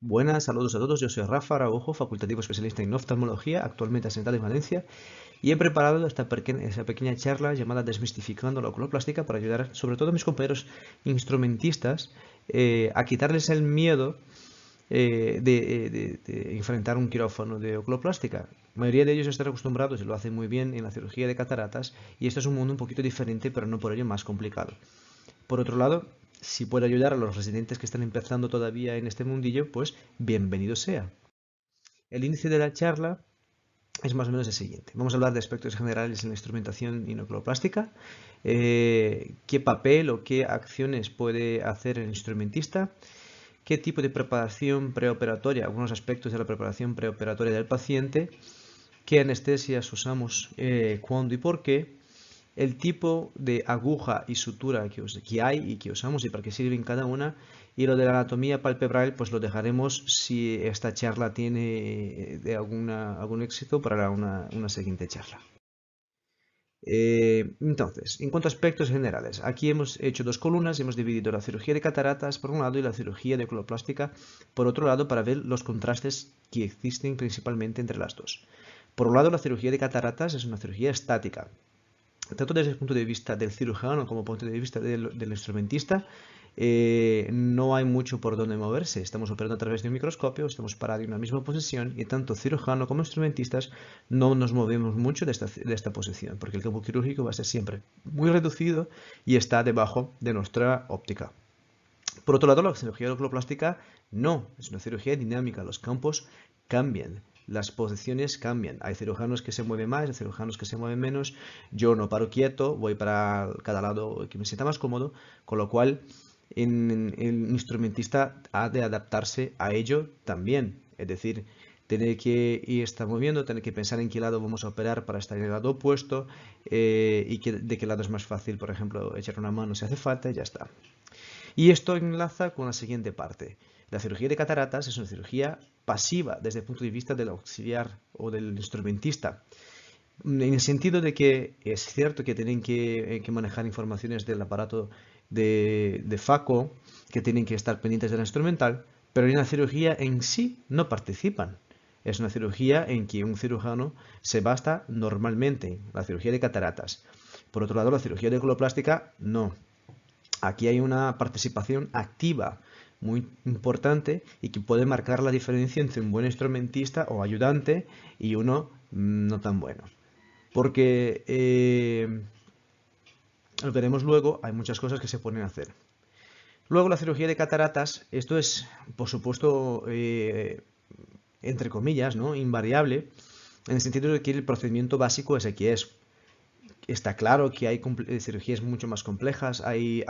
Buenas, saludos a todos. Yo soy Rafa Araujo, facultativo especialista en oftalmología, actualmente asentado en Valencia, y he preparado esta pequeña charla llamada Desmistificando la oculoplástica para ayudar sobre todo a mis compañeros instrumentistas a quitarles el miedo de enfrentar un quirófano de oculoplástica. La mayoría de ellos están acostumbrados y lo hacen muy bien en la cirugía de cataratas, y esto es un mundo un poquito diferente, pero no por ello más complicado. Por otro lado, si puedo ayudar a los residentes que están empezando todavía en este mundillo, pues bienvenido sea. El índice de la charla es más o menos el siguiente. Vamos a hablar de aspectos generales en la instrumentación inoculoplástica, qué papel o qué acciones puede hacer el instrumentista, qué tipo de preparación preoperatoria, algunos aspectos de la preparación preoperatoria del paciente, qué anestesias usamos, cuándo y por qué, el tipo de aguja y sutura que hay y que usamos y para qué sirven cada una. Y lo de la anatomía palpebral, pues lo dejaremos si esta charla tiene algún éxito para una siguiente charla. Entonces, en cuanto a aspectos generales, aquí hemos hecho dos columnas, hemos dividido la cirugía de cataratas por un lado y la cirugía de oculoplástica por otro lado para ver los contrastes que existen principalmente entre las dos. Por un lado, la cirugía de cataratas es una cirugía estática, tanto desde el punto de vista del cirujano como punto de vista del instrumentista. No hay mucho por donde moverse. Estamos operando a través de un microscopio, estamos parados en la misma posición y tanto cirujano como instrumentistas no nos movemos mucho de esta posición, porque el campo quirúrgico va a ser siempre muy reducido y está debajo de nuestra óptica. Por otro lado, la cirugía oculoplástica no, es una cirugía dinámica, los campos cambian, las posiciones cambian. Hay cirujanos que se mueven más, hay cirujanos que se mueven menos. Yo no paro quieto, voy para cada lado que me sienta más cómodo, con lo cual el instrumentista ha de adaptarse a ello también. Es decir, tener que estar moviendo, tener que pensar en qué lado vamos a operar para estar en el lado opuesto y de qué lado es más fácil, por ejemplo, echar una mano si hace falta y ya está. Y esto enlaza con la siguiente parte. La cirugía de cataratas es una cirugía pasiva desde el punto de vista del auxiliar o del instrumentista, en el sentido de que es cierto que tienen que manejar informaciones del aparato de FACO, que tienen que estar pendientes del instrumental, pero en la cirugía en sí no participan. Es una cirugía en que un cirujano se basta normalmente, la cirugía de cataratas. Por otro lado, la cirugía de oculoplástica no. Aquí hay una participación activa muy importante y que puede marcar la diferencia entre un buen instrumentista o ayudante y uno no tan bueno. Porque lo veremos luego, hay muchas cosas que se pueden hacer. Luego la cirugía de cataratas, esto es, por supuesto, entre comillas, ¿no?, invariable, en el sentido de que el procedimiento básico es el que es. Está claro que hay cirugías mucho más complejas, hay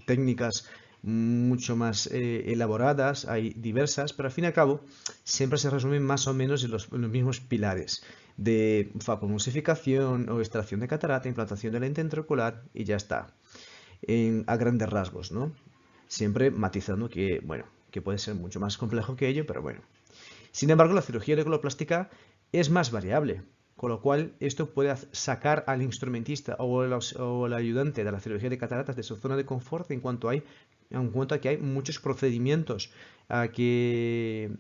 técnicas mucho más elaboradas, hay diversas, pero al fin y al cabo siempre se resumen más o menos en los mismos pilares de facoemulsificación o extracción de catarata, implantación de lente intraocular y ya está, a grandes rasgos, ¿no? Siempre matizando que, bueno, que puede ser mucho más complejo que ello, pero bueno. Sin embargo, la cirugía oculoplástica es más variable, con lo cual esto puede sacar al instrumentista o el ayudante de la cirugía de cataratas de su zona de confort en cuanto a que hay muchos procedimientos que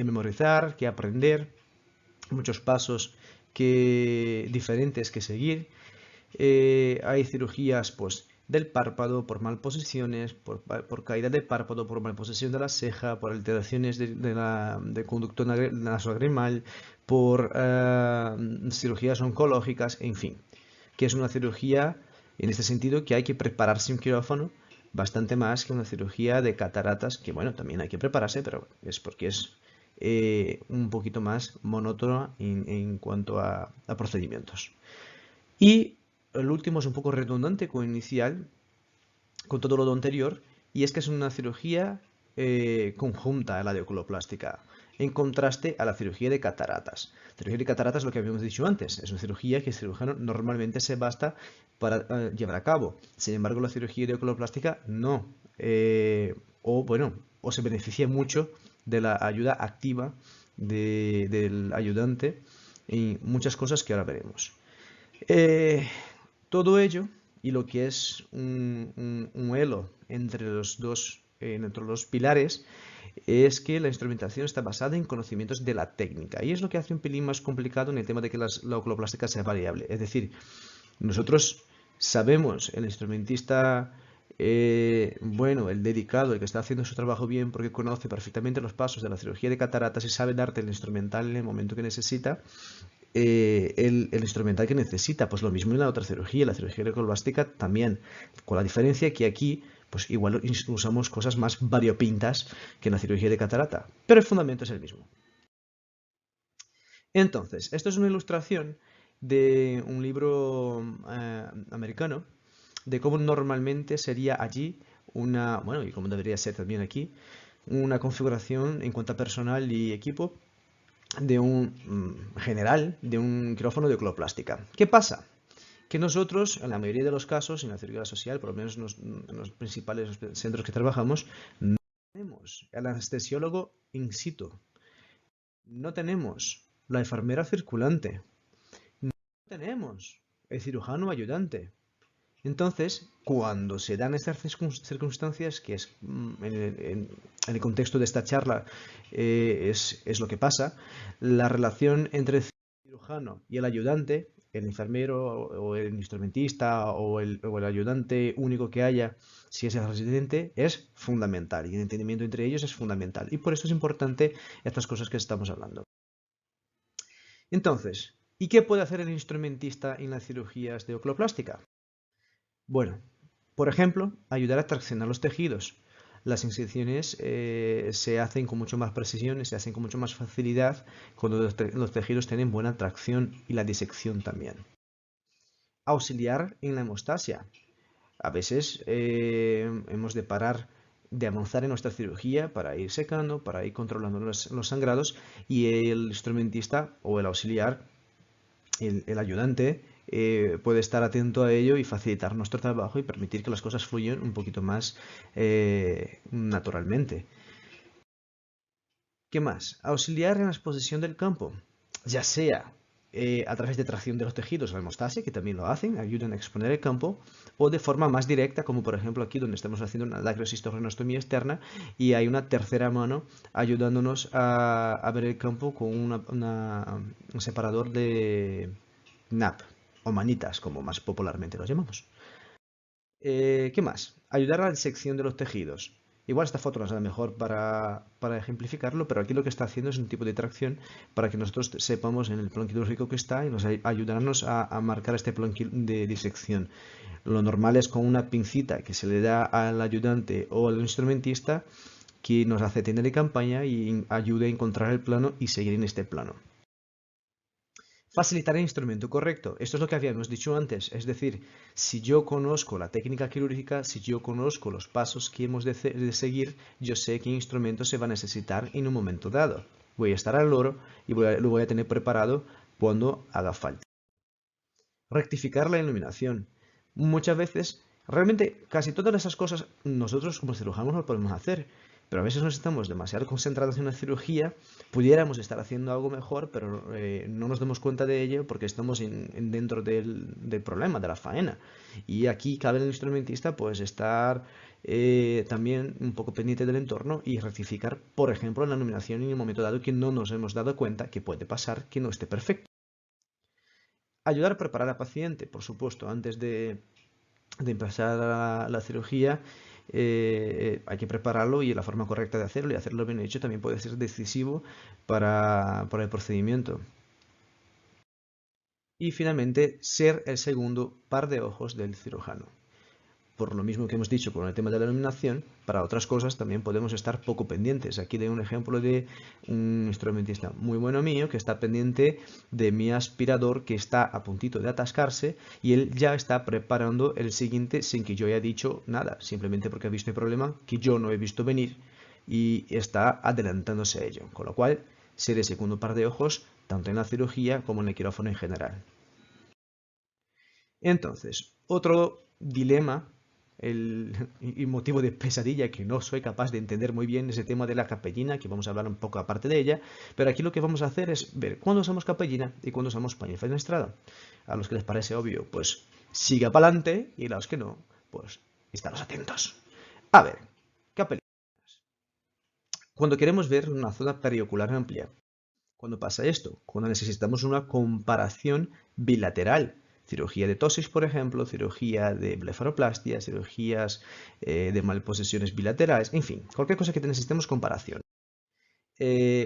memorizar, que aprender, muchos pasos diferentes que seguir. Hay cirugías pues del párpado por malposiciones, por caída de párpado, por malposición de la ceja, por alteraciones del conducto nasoagrimal, por cirugías oncológicas, en fin, que es una cirugía en este sentido que hay que prepararse un quirófano bastante más que una cirugía de cataratas, que bueno, también hay que prepararse, pero es porque es un poquito más monótona en cuanto a procedimientos. Y el último es un poco redundante con el inicial, con todo lo anterior, y es que es una cirugía conjunta a la de oculoplástica, en contraste a la cirugía de cataratas. La cirugía de cataratas es lo que habíamos dicho antes, es una cirugía que el cirujano normalmente se basta para llevar a cabo. Sin embargo, la cirugía de oculoplástica no. O se beneficia mucho de la ayuda activa del ayudante y muchas cosas que ahora veremos. Eh, Todo ello y lo que es un elo entre los dos pilares es que la instrumentación está basada en conocimientos de la técnica y es lo que hace un pelín más complicado en el tema de que la oculoplástica sea variable. Es decir, nosotros sabemos, el instrumentista, bueno, el dedicado, el que está haciendo su trabajo bien porque conoce perfectamente los pasos de la cirugía de cataratas y sabe darte el instrumental en el momento que necesita, el instrumental que necesita. Pues lo mismo en la otra cirugía, la cirugía oculoplástica también, con la diferencia que aquí pues igual usamos cosas más variopintas que en la cirugía de catarata, pero el fundamento es el mismo. Entonces, esto es una ilustración de un libro americano de cómo normalmente sería allí una, bueno, y como debería ser también aquí, una configuración en cuanto a personal y equipo de un general de un quirófano de oculoplástica. ¿Qué pasa? Que nosotros, en la mayoría de los casos, en la cirugía social, por lo menos en los principales centros que trabajamos, no tenemos al anestesiólogo in situ, no tenemos la enfermera circulante, no tenemos el cirujano ayudante. Entonces, cuando se dan estas circunstancias, que es en el contexto de esta charla es lo que pasa, la relación entre el cirujano y el ayudante, el enfermero o el instrumentista o el ayudante único que haya, si es el residente, es fundamental y el entendimiento entre ellos es fundamental. Y por eso es importante estas cosas que estamos hablando. Entonces, ¿y qué puede hacer el instrumentista en las cirugías de oculoplástica? Bueno, por ejemplo, ayudar a traccionar los tejidos. Las incisiones se hacen con mucho más precisión y se hacen con mucho más facilidad cuando los tejidos tienen buena tracción y la disección también. Auxiliar en la hemostasia. A veces hemos de parar de avanzar en nuestra cirugía para ir secando, para ir controlando los sangrados y el instrumentista o el auxiliar, el ayudante, puede estar atento a ello y facilitar nuestro trabajo y permitir que las cosas fluyan un poquito más naturalmente. ¿Qué más? Auxiliar en la exposición del campo, ya sea a través de tracción de los tejidos, la hemostasia, que también lo hacen, ayudan a exponer el campo, o de forma más directa, como por ejemplo aquí donde estamos haciendo una dacroscistorrenostomía externa y hay una tercera mano ayudándonos a ver el campo con un separador de NAP, o manitas, como más popularmente lo llamamos. ¿Qué más? Ayudar a la disección de los tejidos. Igual esta foto no es la mejor para ejemplificarlo, pero aquí lo que está haciendo es un tipo de tracción para que nosotros sepamos en el plan quirúrgico que está y nos ayudarnos a marcar este plan de disección. Lo normal es con una pincita que se le da al ayudante o al instrumentista que nos hace tienda de campaña y ayude a encontrar el plano y seguir en este plano. Facilitar el instrumento correcto. Esto es lo que habíamos dicho antes. Es decir, si yo conozco la técnica quirúrgica, si yo conozco los pasos que hemos de seguir, yo sé qué instrumento se va a necesitar en un momento dado. Voy a estar al loro y lo voy a tener preparado cuando haga falta. Rectificar la iluminación. Muchas veces, realmente casi todas esas cosas nosotros como cirujanos lo podemos hacer, pero a veces nos estamos demasiado concentrados en una cirugía, pudiéramos estar haciendo algo mejor, pero no nos damos cuenta de ello porque estamos dentro del problema, de la faena. Y aquí cabe el instrumentista pues estar también un poco pendiente del entorno y rectificar, por ejemplo, la iluminación en un momento dado que no nos hemos dado cuenta que puede pasar que no esté perfecto. Ayudar a preparar al paciente, por supuesto, antes de empezar la cirugía, hay que prepararlo y la forma correcta de hacerlo y hacerlo bien hecho también puede ser decisivo para el procedimiento. Y finalmente, ser el segundo par de ojos del cirujano. Por lo mismo que hemos dicho con el tema de la iluminación, para otras cosas también podemos estar poco pendientes. Aquí doy un ejemplo de un instrumentista muy bueno mío que está pendiente de mi aspirador que está a puntito de atascarse y él ya está preparando el siguiente sin que yo haya dicho nada, simplemente porque ha visto el problema que yo no he visto venir y está adelantándose a ello. Con lo cual, ser el segundo par de ojos tanto en la cirugía como en el quirófano en general. Entonces, otro dilema y motivo de pesadilla que no soy capaz de entender muy bien ese tema de la capellina, que vamos a hablar un poco aparte de ella, pero aquí lo que vamos a hacer es ver cuándo usamos capellina y cuándo usamos paño fenestrado. A los que les parece obvio, pues siga para adelante y a los que no, pues estaros atentos. A ver, capellina. Cuando queremos ver una zona periocular amplia. ¿Cuándo pasa esto? Cuando necesitamos una comparación bilateral. Cirugía de tosis, por ejemplo, cirugía de blefaroplastia, cirugías de malposiciones bilaterales, en fin, cualquier cosa que necesitemos comparación.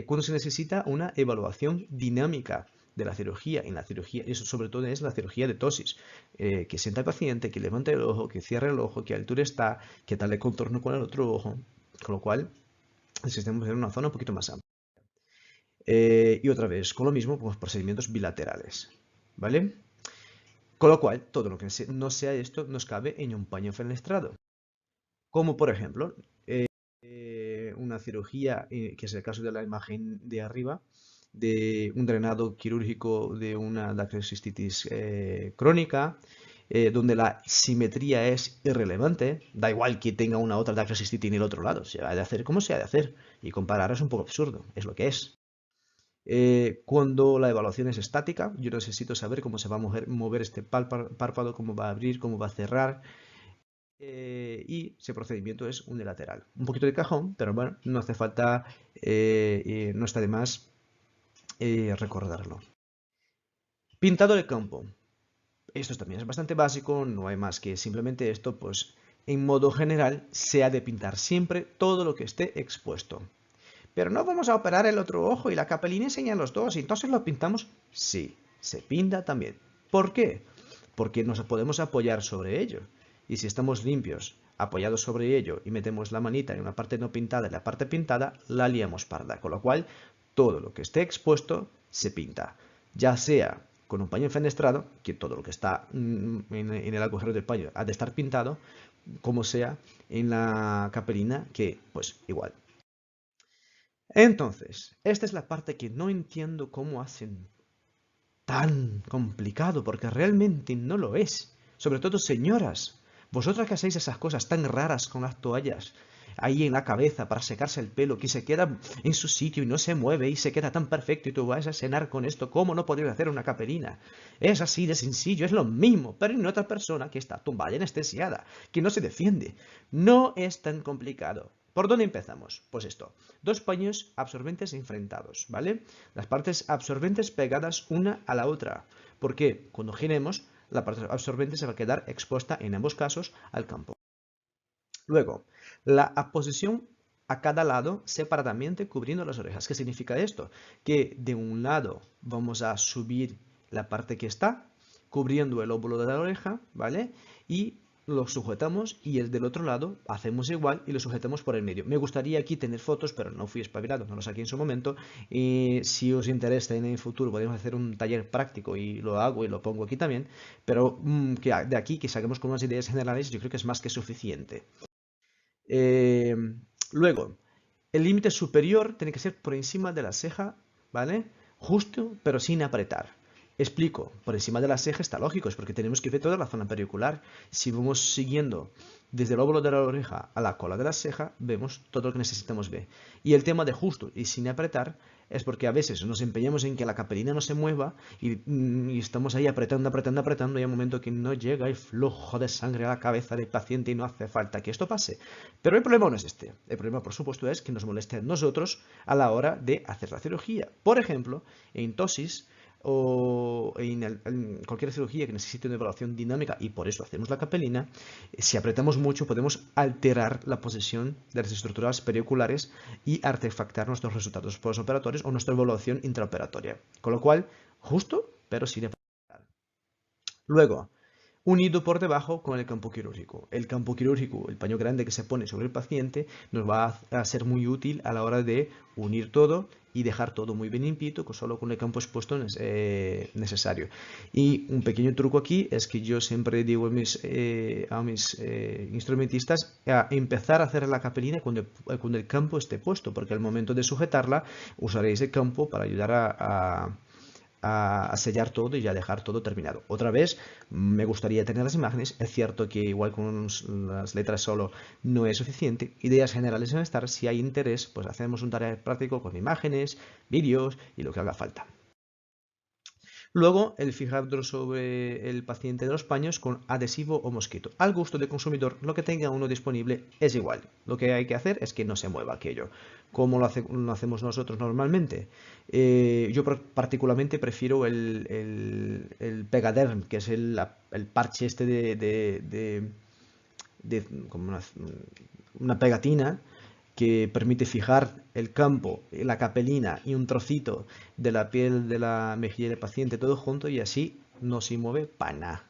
Cuando se necesita una evaluación dinámica de la cirugía, en la cirugía, eso sobre todo es la cirugía de tosis, que sienta al paciente, que levante el ojo, que cierre el ojo, qué altura está, qué tal el contorno con el otro ojo, con lo cual necesitamos ver una zona un poquito más amplia. Y otra vez, con lo mismo, pues procedimientos bilaterales, ¿vale? Con lo cual, todo lo que no sea esto nos cabe en un paño fenestrado. Como por ejemplo, una cirugía, que es el caso de la imagen de arriba, de un drenado quirúrgico de una dacrocistitis crónica, donde la simetría es irrelevante, da igual que tenga una otra dacrocistitis en el otro lado, se ha de hacer como se ha de hacer, y comparar es un poco absurdo, es lo que es. Cuando la evaluación es estática, yo necesito saber cómo se va a mover este párpado, cómo va a abrir, cómo va a cerrar. Y ese procedimiento es unilateral. Un poquito de cajón, pero bueno, no hace falta, no está de más recordarlo. Pintado de campo. Esto también es bastante básico, no hay más que simplemente esto, pues en modo general se ha de pintar siempre todo lo que esté expuesto. Pero no vamos a operar el otro ojo y la capelina enseña los dos, y entonces lo pintamos. Sí, se pinta también. ¿Por qué? Porque nos podemos apoyar sobre ello. Y si estamos limpios, apoyados sobre ello, y metemos la manita en una parte no pintada y la parte pintada, la liamos parda. Con lo cual, todo lo que esté expuesto se pinta. Ya sea con un paño fenestrado, que todo lo que está en el agujero del paño ha de estar pintado, como sea en la capelina, que pues igual. Entonces, esta es la parte que no entiendo cómo hacen tan complicado, porque realmente no lo es. Sobre todo, señoras, vosotras que hacéis esas cosas tan raras con las toallas ahí en la cabeza para secarse el pelo, que se queda en su sitio y no se mueve y se queda tan perfecto y tú vas a cenar con esto, ¿cómo no podrías hacer una capelina? Es así de sencillo, es lo mismo, pero en otra persona que está tumbada y anestesiada, que no se defiende. No es tan complicado. ¿Por dónde empezamos? Pues esto, dos paños absorbentes enfrentados, ¿vale? Las partes absorbentes pegadas una a la otra, porque cuando giremos, la parte absorbente se va a quedar expuesta en ambos casos al campo. Luego, la aposición a cada lado separadamente cubriendo las orejas. ¿Qué significa esto? Que de un lado vamos a subir la parte que está cubriendo el óvulo de la oreja, ¿vale? Y lo sujetamos y el del otro lado hacemos igual y lo sujetamos por el medio. Me gustaría aquí tener fotos, pero no fui espabilado, no lo saqué en su momento. Y si os interesa en el futuro podemos hacer un taller práctico y lo hago y lo pongo aquí también. Pero que de aquí que saquemos con unas ideas generales yo creo que es más que suficiente. Eh, Luego, el límite superior tiene que ser por encima de la ceja, ¿vale? Justo, pero sin apretar. Explico, por encima de la ceja está lógico, es porque tenemos que ver toda la zona periocular. Si vamos siguiendo desde el óvulo de la oreja a la cola de la ceja, vemos todo lo que necesitamos ver. Y el tema de justo y sin apretar es porque a veces nos empeñamos en que la capelina no se mueva y estamos ahí apretando, apretando, apretando y hay un momento que no llega el flujo de sangre a la cabeza del paciente y no hace falta que esto pase. Pero el problema no es este. El problema, por supuesto, es que nos moleste a nosotros a la hora de hacer la cirugía. Por ejemplo, en tosis o en cualquier cirugía que necesite una evaluación dinámica y por eso hacemos la capelina, si apretamos mucho podemos alterar la posición de las estructuras perioculares y artefactar nuestros resultados postoperatorios o nuestra evaluación intraoperatoria. Con lo cual, justo, pero sin apretar. Luego, unido por debajo con el campo quirúrgico. El campo quirúrgico, el paño grande que se pone sobre el paciente, nos va a ser muy útil a la hora de unir todo y dejar todo muy bien limpito, solo con el campo expuesto necesario. Y un pequeño truco aquí es que yo siempre digo a mis instrumentistas a empezar a hacer la capelina cuando el campo esté puesto, porque al momento de sujetarla usaréis el campo para ayudar a sellar todo y ya dejar todo terminado. Otra vez, me gustaría tener las imágenes. Es cierto que igual con las letras solo no es suficiente. Ideas generales en estar. Si hay interés, pues hacemos un taller práctico con imágenes, vídeos y lo que haga falta. Luego, el fijarlo sobre el paciente de los paños con adhesivo o mosquito. Al gusto del consumidor, lo que tenga uno disponible es igual. Lo que hay que hacer es que no se mueva aquello. ¿Cómo lo hacemos nosotros normalmente? Yo particularmente prefiero el Pegaderm, que es el parche este como una pegatina que permite fijar el campo, la capelina y un trocito de la piel de la mejilla del paciente todo junto y así no se mueve para nada.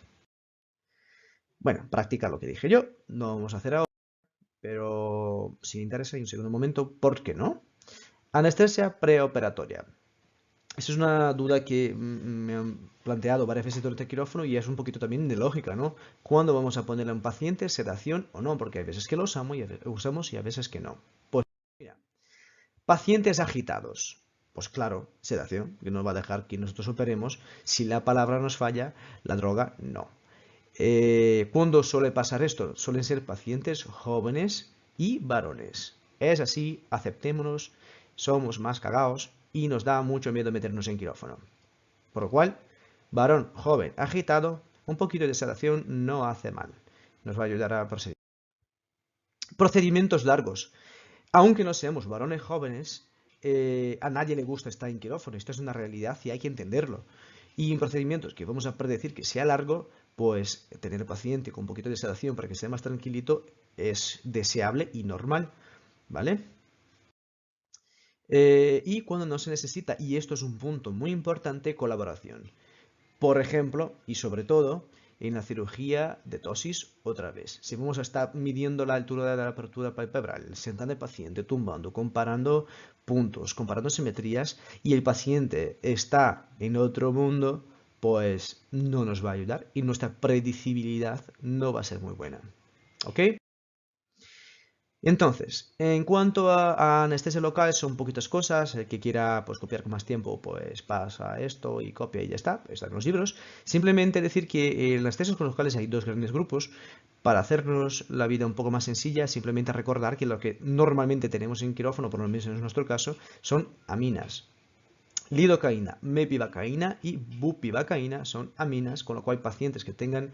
Bueno, practica lo que dije yo, no vamos a hacer ahora, pero si interesa en un segundo momento, ¿por qué no? Anestesia preoperatoria. Esa es una duda que me han planteado varias veces durante el quirófano y es un poquito también de lógica, ¿no? ¿Cuándo vamos a ponerle a un paciente sedación o no? Porque hay veces que lo usamos y a veces que no. Pues mira, pacientes agitados. Pues claro, sedación, que nos va a dejar que nosotros operemos. Si la palabra nos falla, la droga no. ¿Cuándo suele pasar esto? Suelen ser pacientes jóvenes y varones. Es así, aceptémonos, somos más cagados y nos da mucho miedo meternos en quirófano. Por lo cual, varón joven agitado, un poquito de sedación no hace mal. Nos va a ayudar a proseguir. Procedimientos largos. Aunque no seamos varones jóvenes, a nadie le gusta estar en quirófano. Esto es una realidad y hay que entenderlo. Y en procedimientos que vamos a predecir que sea largo, pues tener al paciente con un poquito de sedación para que sea más tranquilito es deseable y normal, ¿vale? Y cuando no se necesita, y esto es un punto muy importante, colaboración. Por ejemplo, y sobre todo, en la cirugía de tosis, otra vez. Si vamos a estar midiendo la altura de la apertura palpebral, sentando al paciente, tumbando, comparando puntos, comparando simetrías, y el paciente está en otro mundo, pues no nos va a ayudar y nuestra predecibilidad no va a ser muy buena. ¿Ok? Entonces, en cuanto a anestesia local, son poquitas cosas. El que quiera pues, copiar con más tiempo, pues pasa esto y copia y ya está. Están los libros. Simplemente decir que en las anestesias locales hay dos grandes grupos. Para hacernos la vida un poco más sencilla, simplemente recordar que lo que normalmente tenemos en quirófano, por lo menos en nuestro caso, son aminas. Lidocaína, mepivacaína y bupivacaína son aminas, con lo cual pacientes que tengan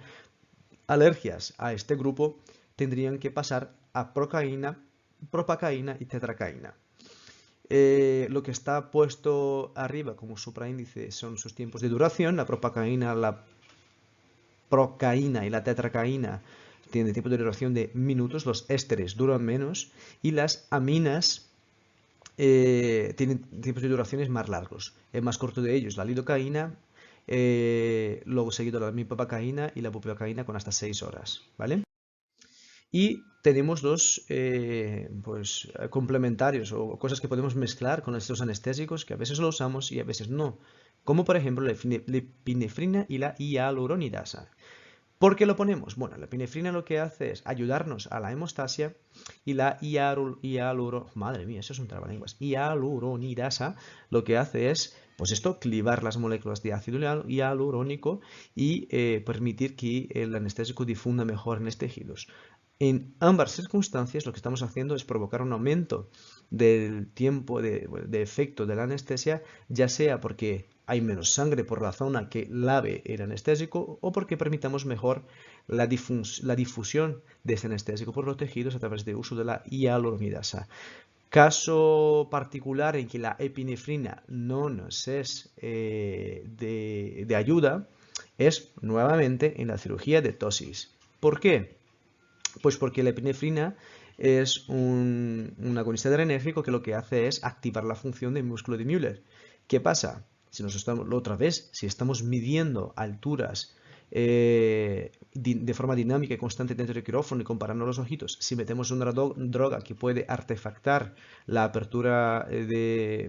alergias a este grupo tendrían que pasar a procaína, propacaína y tetracaína. Lo que está puesto arriba como supraíndice son sus tiempos de duración. La propacaína, la procaína y la tetracaína tienen tiempo de duración de minutos. Los ésteres duran menos y las aminas tienen tiempos de duraciones más largos. El más corto de ellos, la lidocaína, luego seguido la mipapacaína y la bupivacaína con hasta 6 horas, ¿vale? Y tenemos dos pues, complementarios o cosas que podemos mezclar con estos anestésicos que a veces lo usamos y a veces no, como por ejemplo la epinefrina y la hialuronidasa. ¿Por qué lo ponemos? Bueno, la epinefrina lo que hace es ayudarnos a la hemostasia y la madre mía, eso es un trabalenguas. Hialuronidasa lo que hace es, pues esto, clivar las moléculas de ácido hialurónico y permitir que el anestésico difunda mejor en los tejidos. En ambas circunstancias lo que estamos haciendo es provocar un aumento del tiempo de efecto de la anestesia, ya sea porque hay menos sangre por la zona que lave el anestésico o porque permitamos mejor la difusión de este anestésico por los tejidos a través del uso de la hialuronidasa. Caso particular en que la epinefrina no nos es de ayuda es nuevamente en la cirugía de tosis. ¿Por qué? Pues porque la epinefrina es un agonista adrenérgico que lo que hace es activar la función del músculo de Müller. ¿Qué pasa? Si otra vez, si estamos midiendo alturas de forma dinámica y constante dentro del quirófano y comparando los ojitos, si metemos una droga que puede artefactar la apertura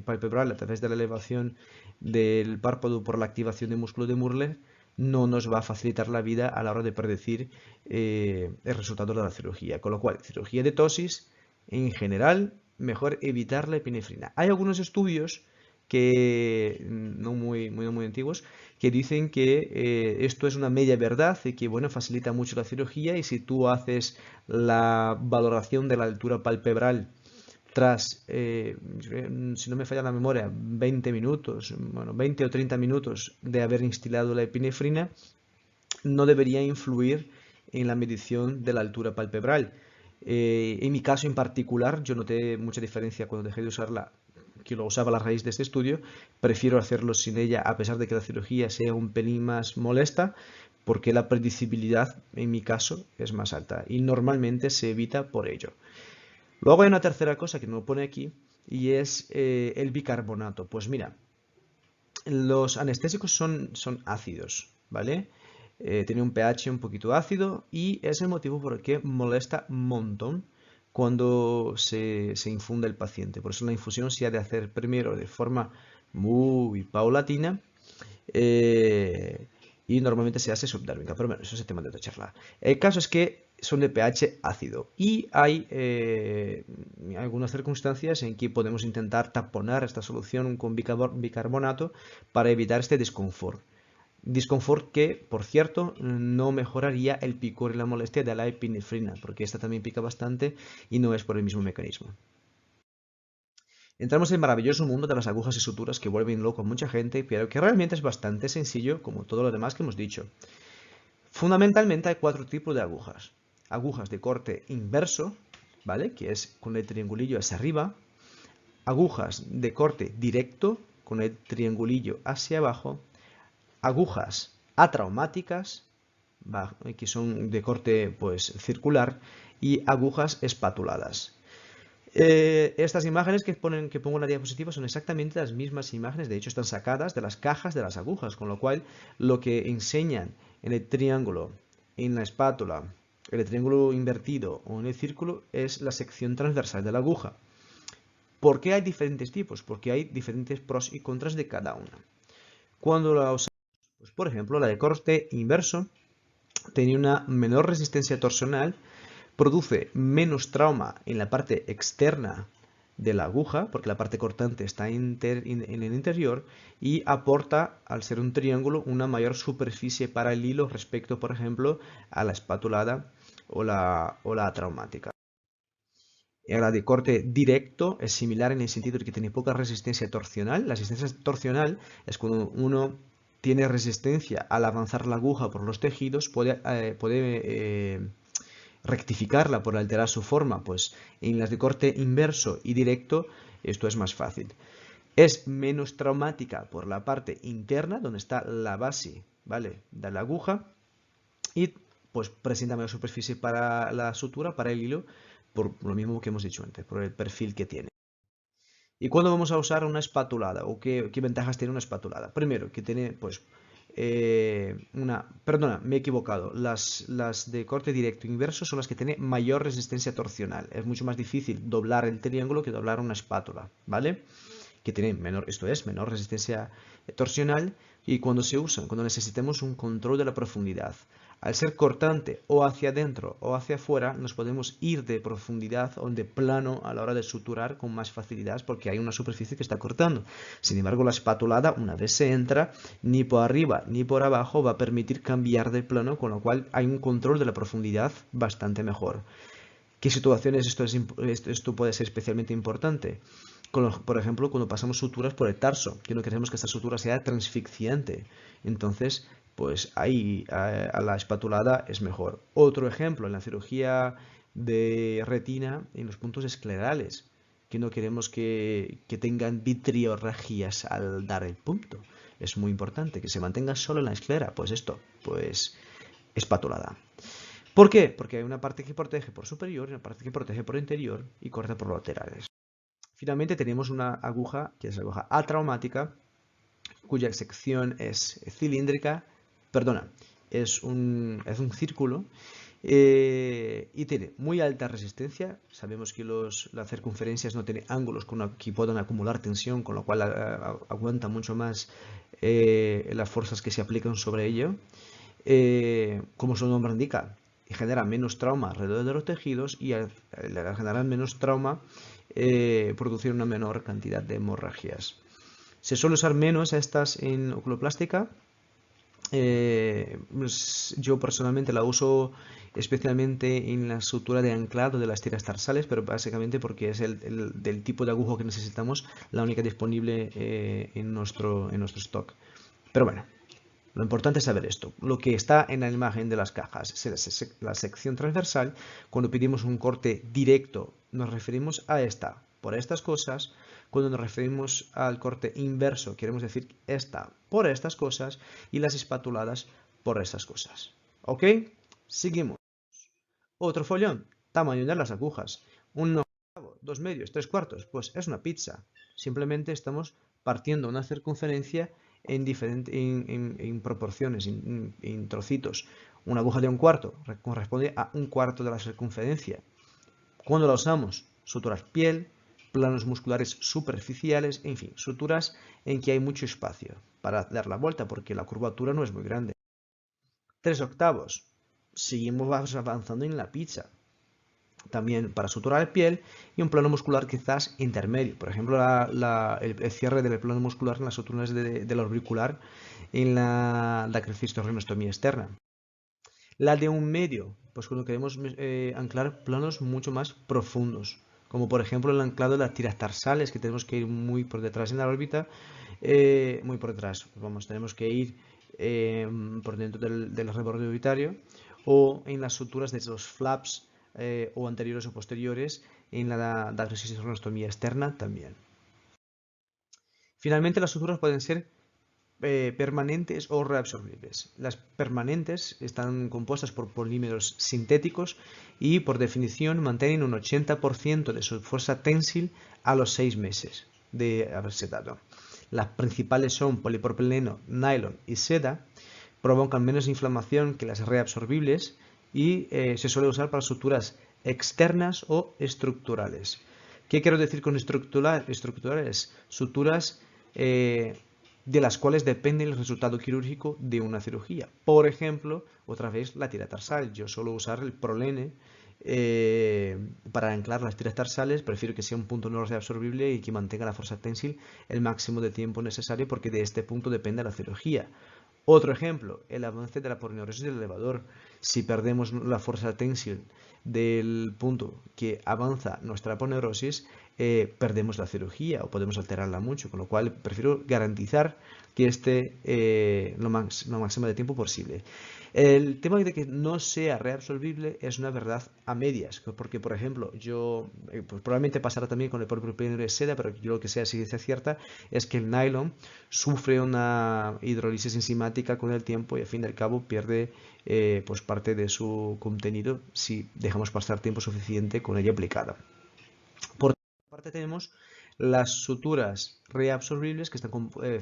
palpebral a través de la elevación del párpado por la activación del músculo de Müller, no nos va a facilitar la vida a la hora de predecir el resultado de la cirugía. Con lo cual, cirugía de tosis, en general, mejor evitar la epinefrina. Hay algunos estudios que no muy antiguos que dicen que esto es una media verdad y que bueno, facilita mucho la cirugía y si tú haces la valoración de la altura palpebral tras, si no me falla la memoria, 20 minutos, bueno, 20 o 30 minutos de haber instilado la epinefrina, no debería influir en la medición de la altura palpebral. En mi caso en particular, yo noté mucha diferencia cuando dejé de usarla, que lo usaba a la raíz de este estudio. Prefiero hacerlo sin ella, a pesar de que la cirugía sea un pelín más molesta, porque la predecibilidad en mi caso es más alta y normalmente se evita por ello. Luego hay una tercera cosa que no lo pone aquí y es el bicarbonato. Pues mira, los anestésicos son ácidos, ¿vale? Tiene un pH un poquito ácido y es el motivo por el que molesta un montón cuando se infunde el paciente. Por eso la infusión se ha de hacer primero de forma muy paulatina y normalmente se hace subdérmica, pero bueno, eso es el tema de otra charla. El caso es que son de pH ácido y hay algunas circunstancias en que podemos intentar taponar esta solución con bicarbonato para evitar este desconfort. Disconfort que, por cierto, no mejoraría el picor y la molestia de la epinefrina, porque esta también pica bastante y no es por el mismo mecanismo. Entramos en el maravilloso mundo de las agujas y suturas que vuelven loco a mucha gente, pero que realmente es bastante sencillo, como todo lo demás que hemos dicho. Fundamentalmente hay 4 tipos de agujas. Agujas de corte inverso, ¿vale? Que es con el triangulillo hacia arriba. Agujas de corte directo, con el triangulillo hacia abajo. Agujas atraumáticas, que son de corte pues circular, y agujas espatuladas. Estas imágenes que pongo en la diapositiva son exactamente las mismas imágenes, de hecho están sacadas de las cajas de las agujas, con lo cual lo que enseñan en el triángulo, en la espátula, en el triángulo invertido o en el círculo es la sección transversal de la aguja. ¿Por qué hay diferentes tipos? Porque hay diferentes pros y contras de cada una. Cuando la usamos, pues por ejemplo, la de corte inverso tiene una menor resistencia torsional, produce menos trauma en la parte externa de la aguja, porque la parte cortante está en el interior, y aporta, al ser un triángulo, una mayor superficie para el hilo respecto, por ejemplo, a la espatulada o la traumática. La de corte directo es similar en el sentido de que tiene poca resistencia torsional. La resistencia torsional es cuando uno tiene resistencia al avanzar la aguja por los tejidos, puede rectificarla por alterar su forma. Pues en las de corte inverso y directo esto es más fácil. Es menos traumática por la parte interna, donde está la base, ¿vale?, de la aguja, y pues presenta mayor superficie para la sutura, para el hilo, por lo mismo que hemos dicho antes, por el perfil que tiene. ¿Y cuándo vamos a usar una espatulada? ¿O qué ventajas tiene una espatulada? Primero, que tiene pues perdona, me he equivocado. Las de corte directo inverso son las que tienen mayor resistencia torsional. Es mucho más difícil doblar el triángulo que doblar una espátula, ¿vale? Que tienen menor resistencia torsional, y cuando se usan, cuando necesitemos un control de la profundidad. Al ser cortante o hacia adentro o hacia afuera, nos podemos ir de profundidad o de plano a la hora de suturar con más facilidad porque hay una superficie que está cortando. Sin embargo, la espatulada, una vez se entra, ni por arriba ni por abajo va a permitir cambiar de plano, con lo cual hay un control de la profundidad bastante mejor. ¿Qué situaciones esto puede ser especialmente importante? Por ejemplo, cuando pasamos suturas por el tarso, que no queremos que esta sutura sea transficciante. Entonces, pues ahí a la espatulada es mejor. Otro ejemplo, en la cirugía de retina, en los puntos esclerales, que no queremos que tengan vitriorragias al dar el punto. Es muy importante que se mantenga solo en la esclera. Pues esto, pues espatulada. ¿Por qué? Porque hay una parte que protege por superior y una parte que protege por interior y corta por laterales. Finalmente tenemos una aguja, que es la aguja atraumática, cuya sección es cilíndrica, perdona, es un círculo y tiene muy alta resistencia. Sabemos que las circunferencias no tienen ángulos que puedan acumular tensión, con lo cual aguanta mucho más las fuerzas que se aplican sobre ello. Como su nombre indica, genera menos trauma alrededor de los tejidos y al generar menos trauma producir una menor cantidad de hemorragias. Se suele usar menos estas en oculoplástica Yo personalmente la uso especialmente en la sutura de anclado de las tiras tarsales, pero básicamente porque es del tipo de aguja que necesitamos, la única disponible en nuestro stock. Pero bueno, lo importante es saber esto. Lo que está en la imagen de las cajas es la sección transversal. Cuando pedimos un corte directo, nos referimos a esta por estas cosas. Cuando nos referimos al corte inverso, queremos decir esta por estas cosas y las espatuladas por estas cosas. ¿Ok? Seguimos. Otro follón. Tamaño de las agujas. Un octavo, 2 medios, 3 cuartos. Pues es una pizza. Simplemente estamos partiendo una circunferencia en proporciones, en trocitos. Una aguja de un cuarto corresponde a un cuarto de la circunferencia. ¿Cuándo la usamos? Suturas piel, planos musculares superficiales, en fin, suturas en que hay mucho espacio para dar la vuelta porque la curvatura no es muy grande. 3 octavos. Seguimos avanzando en la pizza. También para suturar piel y un plano muscular quizás intermedio. Por ejemplo, el cierre del plano muscular en las suturas del auricular en la cricistorrinostomía externa. La de un medio, pues cuando queremos anclar planos mucho más profundos, como por ejemplo el anclado de las tiras tarsales, que tenemos que ir muy por detrás en la órbita, muy por detrás, vamos, tenemos que ir por dentro del reborde orbitario, o en las suturas de los flaps o anteriores o posteriores en la cricistorrinostomía externa también. Finalmente, las suturas pueden ser permanentes o reabsorbibles. Las permanentes están compuestas por polímeros sintéticos y por definición mantienen un 80% de su fuerza ténsil a los 6 meses de haberse dado. Las principales son polipropileno, nylon y seda. Provocan menos inflamación que las reabsorbibles y se suele usar para suturas externas o estructurales. ¿Qué quiero decir con estructurales? Suturas de las cuales depende el resultado quirúrgico de una cirugía. Por ejemplo, otra vez la tira tarsal. Yo suelo usar el prolene para anclar las tiras tarsales. Prefiero que sea un punto no reabsorbible y que mantenga la fuerza ténsil el máximo de tiempo necesario porque de este punto depende la cirugía. Otro ejemplo, el avance de la polineurosis del elevador. Si perdemos la fuerza ténsil del punto que avanza nuestra aponeurosis, perdemos la cirugía o podemos alterarla mucho, con lo cual prefiero garantizar que esté lo máximo de tiempo posible. El tema de que no sea reabsorbible es una verdad a medias, porque por ejemplo, pues probablemente pasará también con el polipropileno de seda, pero yo lo que sea ciencia cierta es que el nylon sufre una hidrólisis enzimática con el tiempo y al fin y al cabo pierde pues parte de su contenido si dejamos pasar tiempo suficiente con ella aplicada. Por otra parte tenemos las suturas reabsorbibles que están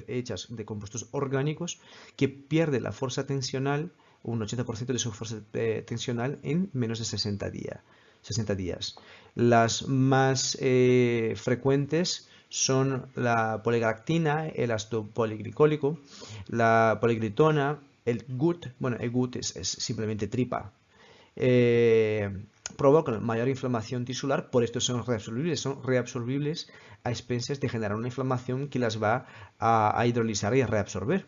hechas de compuestos orgánicos que pierden la fuerza tensional, un 80% de su fuerza tensional en menos de 60 días. Las más frecuentes son la poligalactina, el ácido poliglicólico, la poliglitona, el GUT. Bueno, el GUT es simplemente tripa. Provocan mayor inflamación tisular, por esto son reabsorbibles a expensas de generar una inflamación que las va a hidrolizar y a reabsorber.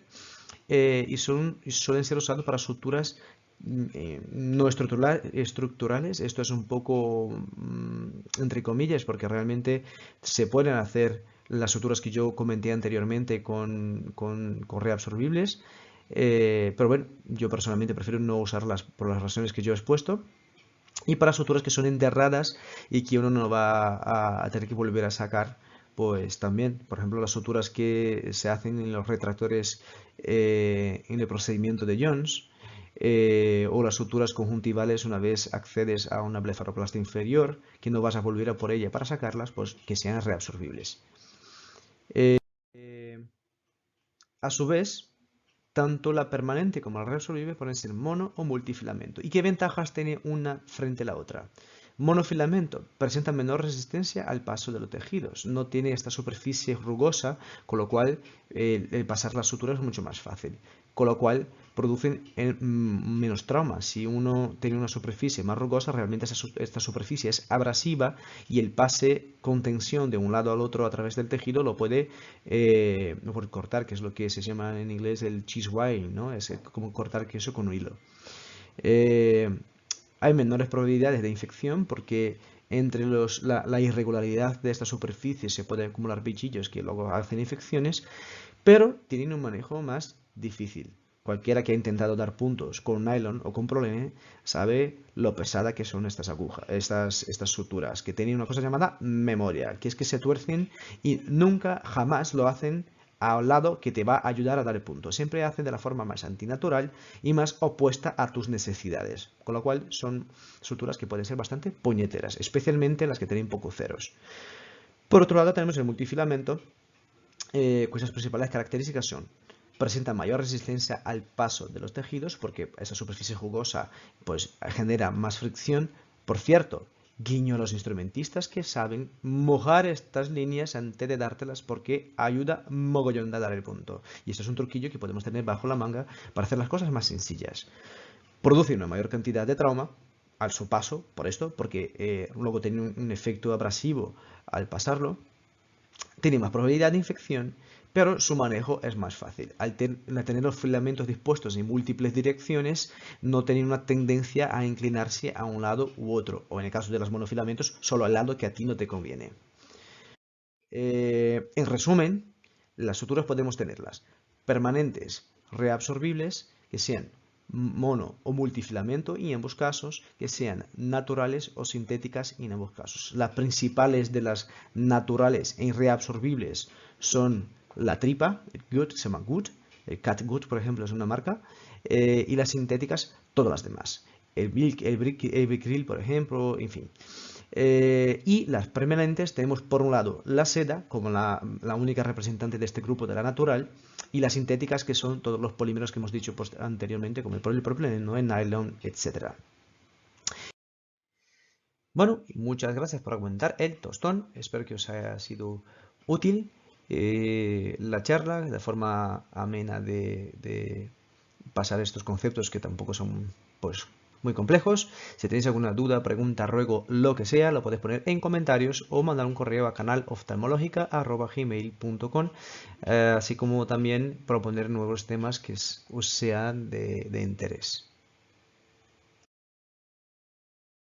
Y suelen ser usados para suturas no estructurales. Esto es un poco entre comillas porque realmente se pueden hacer las suturas que yo comenté anteriormente con reabsorbibles, pero bueno, yo personalmente prefiero no usarlas por las razones que yo he expuesto. Y para suturas que son enterradas y que uno no va a tener que volver a sacar, pues también, por ejemplo, las suturas que se hacen en los retractores en el procedimiento de Jones, o las suturas conjuntivales una vez accedes a una blefaroplastia inferior, que no vas a volver a por ella para sacarlas, pues que sean reabsorbibles. A su vez, tanto la permanente como la reabsorbible pueden ser mono o multifilamento. ¿Y qué ventajas tiene una frente a la otra? Monofilamento presenta menor resistencia al paso de los tejidos, no tiene esta superficie rugosa, con lo cual el pasar las suturas es mucho más fácil, con lo cual producen menos trauma. Si uno tiene una superficie más rugosa, realmente esta superficie es abrasiva y el pase con tensión de un lado al otro a través del tejido lo puede cortar, que es lo que se llama en inglés el cheese wiring, ¿no? Es como cortar queso con un hilo. Hay menores probabilidades de infección porque entre la irregularidad de esta superficie se pueden acumular bichillos que luego hacen infecciones, pero tienen un manejo más difícil. Cualquiera que ha intentado dar puntos con nylon o con prolene sabe lo pesada que son estas agujas, estas suturas, que tienen una cosa llamada memoria, que es que se tuercen y nunca, jamás lo hacen al lado que te va a ayudar a dar el punto. Siempre hacen de la forma más antinatural y más opuesta a tus necesidades. Con lo cual son suturas que pueden ser bastante puñeteras, especialmente las que tienen pocos ceros. Por otro lado tenemos el multifilamento, cuyas principales características son: presenta mayor resistencia al paso de los tejidos porque esa superficie jugosa pues genera más fricción. Por cierto, guiño a los instrumentistas que saben mojar estas líneas antes de dártelas porque ayuda mogollón a dar el punto. Y esto es un truquillo que podemos tener bajo la manga para hacer las cosas más sencillas. Produce una mayor cantidad de trauma al su paso, por esto, porque luego tiene un efecto abrasivo al pasarlo. Tiene más probabilidad de infección, pero su manejo es más fácil. Al tener los filamentos dispuestos en múltiples direcciones, no tienen una tendencia a inclinarse a un lado u otro, o en el caso de los monofilamentos, solo al lado que a ti no te conviene. En resumen, las suturas podemos tenerlas permanentes, reabsorbibles, que sean mono o multifilamento, y en ambos casos que sean naturales o sintéticas, y en ambos casos. Las principales de las naturales e reabsorbibles son la tripa, el gut, se llama gut, el cat gut, por ejemplo, es una marca, y las sintéticas, todas las demás. El Bricril, por ejemplo, en fin. Y las permanentes tenemos por un lado la seda como la única representante de este grupo de la natural, y las sintéticas que son todos los polímeros que hemos dicho anteriormente como el polipropileno, el nylon, etc. Bueno, muchas gracias por aguantar el tostón, espero que os haya sido útil la charla, de forma amena de pasar estos conceptos que tampoco son pues muy complejos. Si tenéis alguna duda, pregunta, ruego, lo que sea, lo podéis poner en comentarios o mandar un correo a canaloftalmológica@gmail.com, así como también proponer nuevos temas que os sean de interés.